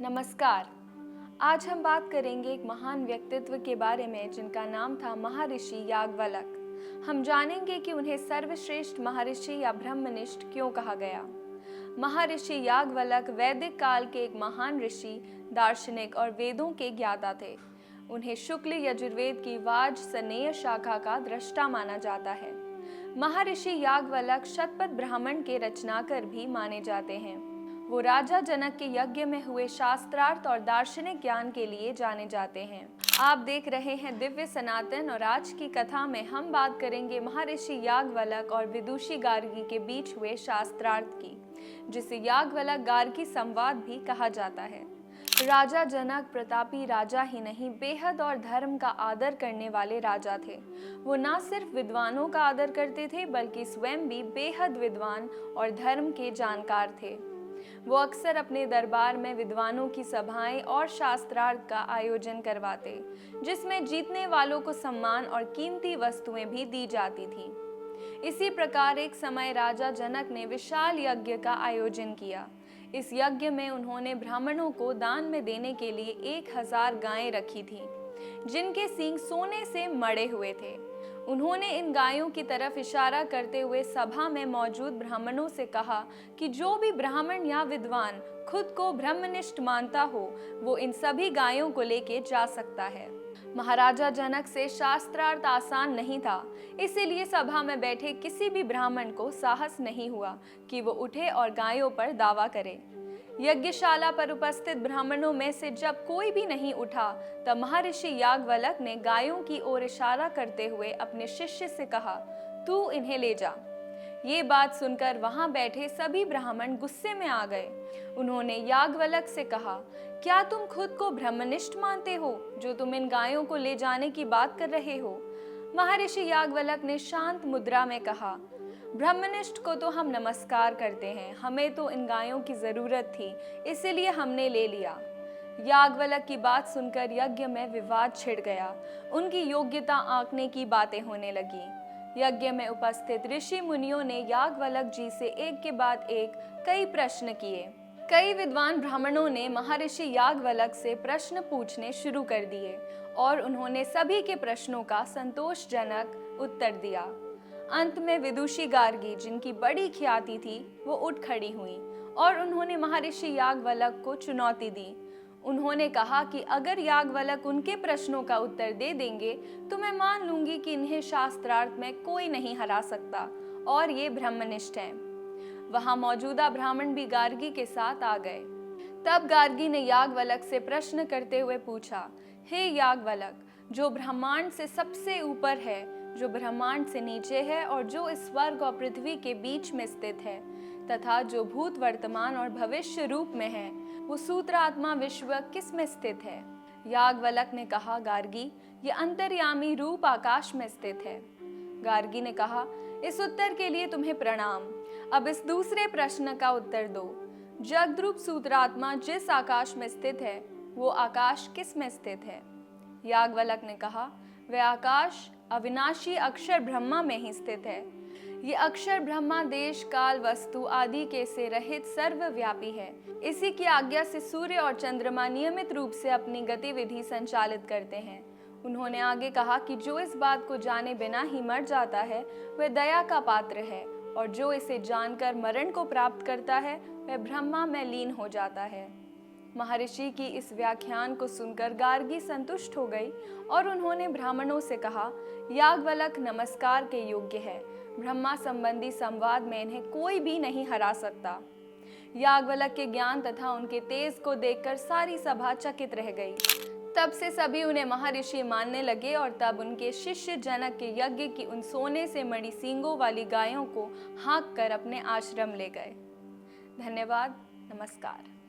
नमस्कार। आज हम बात करेंगे एक महान व्यक्तित्व के बारे में जिनका नाम था महर्षि याज्ञवल्क्य। हम जानेंगे कि उन्हें सर्वश्रेष्ठ महर्षि या ब्रह्मनिष्ठ क्यों कहा गया। महर्षि याज्ञवल्क्य वैदिक काल के एक महान ऋषि, दार्शनिक और वेदों के ज्ञाता थे। उन्हें शुक्ल यजुर्वेद की वाजसनेय शाखा का दृष्टा माना जाता है। महर्षि याज्ञवल्क्य शतपथ ब्राह्मण के रचनाकार भी माने जाते हैं। वो राजा जनक के यज्ञ में हुए शास्त्रार्थ और दार्शनिक ज्ञान के लिए जाने जाते हैं। आप देख रहे हैं दिव्य सनातन और आज की कथा में हम बात करेंगे महर्षि याज्ञवल्क्य और विदुषी गार्गी के बीच हुए शास्त्रार्थ की, जिसे याज्ञवल्क्य गार्गी संवाद भी कहा जाता है। राजा जनक प्रतापी राजा ही नहीं, बेहद और धर्म का आदर करने वाले राजा थे। वो न सिर्फ विद्वानों का आदर करते थे बल्कि स्वयं भी बेहद विद्वान और धर्म के जानकार थे। वो अक्सर अपने दरबार में विद्वानों की सभाएं और शास्त्रार्थ का आयोजन करवाते, जिसमें जीतने वालों को सम्मान और कीमती वस्तुएं भी दी जाती थी। इसी प्रकार एक समय राजा जनक ने विशाल यज्ञ का आयोजन किया। इस यज्ञ में उन्होंने ब्राह्मणों को दान में देने के लिए 1000 गायें रखी थीं, जिनके सींग सोने से मढ़े हुए थे। उन्होंने इन गायों की तरफ इशारा करते हुए सभा में मौजूद ब्राह्मणों से कहा कि जो भी ब्राह्मण या विद्वान खुद को ब्रह्मनिष्ठ मानता हो, वो इन सभी गायों को लेके जा सकता है। महाराजा जनक से शास्त्रार्थ आसान नहीं था, इसीलिए सभा में बैठे किसी भी ब्राह्मण को साहस नहीं हुआ कि वो उठे और गायों पर दावा करे। यज्ञशाला पर उपस्थित ब्राह्मणों में से जब कोई भी नहीं उठा, तब महर्षि याज्ञवल्क्य ने गायों की ओर इशारा करते हुए अपने शिष्य से कहा, तू इन्हें ले जा। ये बात सुनकर वहां बैठे सभी ब्राह्मण गुस्से में आ गए। उन्होंने याज्ञवल्क्य से कहा, क्या तुम खुद को ब्रह्मनिष्ठ मानते हो जो तुम इन गायों को ले जाने की बात कर रहे हो? महर्षि याज्ञवल्क्य ने शांत मुद्रा में कहा, ब्रह्मनिष्ठ को तो हम नमस्कार करते हैं, हमें तो इन गायों की जरूरत थी, इसीलिए हमने ले लिया। याज्ञवल्क्य की बात सुनकर यज्ञ में विवाद छिड़ गया। उनकी योग्यता आंकने की बातें होने लगी। यज्ञ में उपस्थित ऋषि मुनियों ने याज्ञवल्क्य जी से एक के बाद एक कई प्रश्न किए। कई विद्वान ब्राह्मणों ने महर्षि याज्ञवल्क्य से प्रश्न पूछने शुरू कर दिए और उन्होंने सभी के प्रश्नों का संतोषजनक उत्तर दिया। अंत में विदुषी गार्गी, जिनकी बड़ी ख्याति थी, वो उठ खड़ी हुई और उन्होंने महर्षि याज्ञवल्क्य को चुनौती दी। उन्होंने कहा कि अगर याज्ञवल्क्य उनके प्रश्नों का उत्तर दे देंगे तो मैं मान लूंगी कि इन्हें शास्त्रार्थ में कोई नहीं हरा सकता और ये ब्रह्मनिष्ठ हैं। वहां मौजूदा ब्राह्मण भी गार्गी के साथ आ गए। तब गार्गी ने याज्ञवल्क्य से प्रश्न करते हुए पूछा, हे याज्ञवल्क्य, जो ब्रह्मांड से सबसे ऊपर है, जो ब्रह्मांड से नीचे है और जो इस स्वर्ग और पृथ्वी के बीच में स्थित है, तथा जो भूत वर्तमान और भविष्य रूप में है, वो सूत्रात्मा विश्व किस में स्थित है? याज्ञवल्क्य ने कहा, गार्गी, ये अंतर्यामी रूप आकाश में स्थित है। गार्गी ने कहा, इस उत्तर के लिए तुम्हें प्रणाम। अब इस दूसरे प्रश्न का उत्तर दो। जगद्रूप सूत्रात्मा जिस आकाश में स्थित है, वो आकाश किस में स्थित है? याज्ञवल्क्य ने कहा, वह आकाश अविनाशी अक्षर ब्रह्मा में ही स्थित है। ये अक्षर ब्रह्मा देश काल वस्तु आदि के से रहित सर्वव्यापी है। इसी की आज्ञा से सूर्य और चंद्रमा नियमित रूप से अपनी गतिविधि संचालित करते हैं। उन्होंने आगे कहा कि जो इस बात को जाने बिना ही मर जाता है, वह दया का पात्र है, और जो इसे जानकर मरण को प्राप्त करता है, वह ब्रह्मा में लीन हो जाता है। महर्षि की इस व्याख्यान को सुनकर गार्गी संतुष्ट हो गई और उन्होंने ब्राह्मणों से कहा, याज्ञवल्क्य नमस्कार के योग्य है। ब्रह्मा संबंधी संवाद में इन्हें कोई भी नहीं हरा सकता। याज्ञवल्क्य के ज्ञान तथा उनके तेज को देखकर सारी सभा चकित रह गई। तब से सभी उन्हें महर्षि मानने लगे और तब उनके शिष्य जनक के यज्ञ की उन सोने से मढ़ी सींगों वाली गायों को हाँक कर अपने आश्रम ले गए। धन्यवाद। नमस्कार।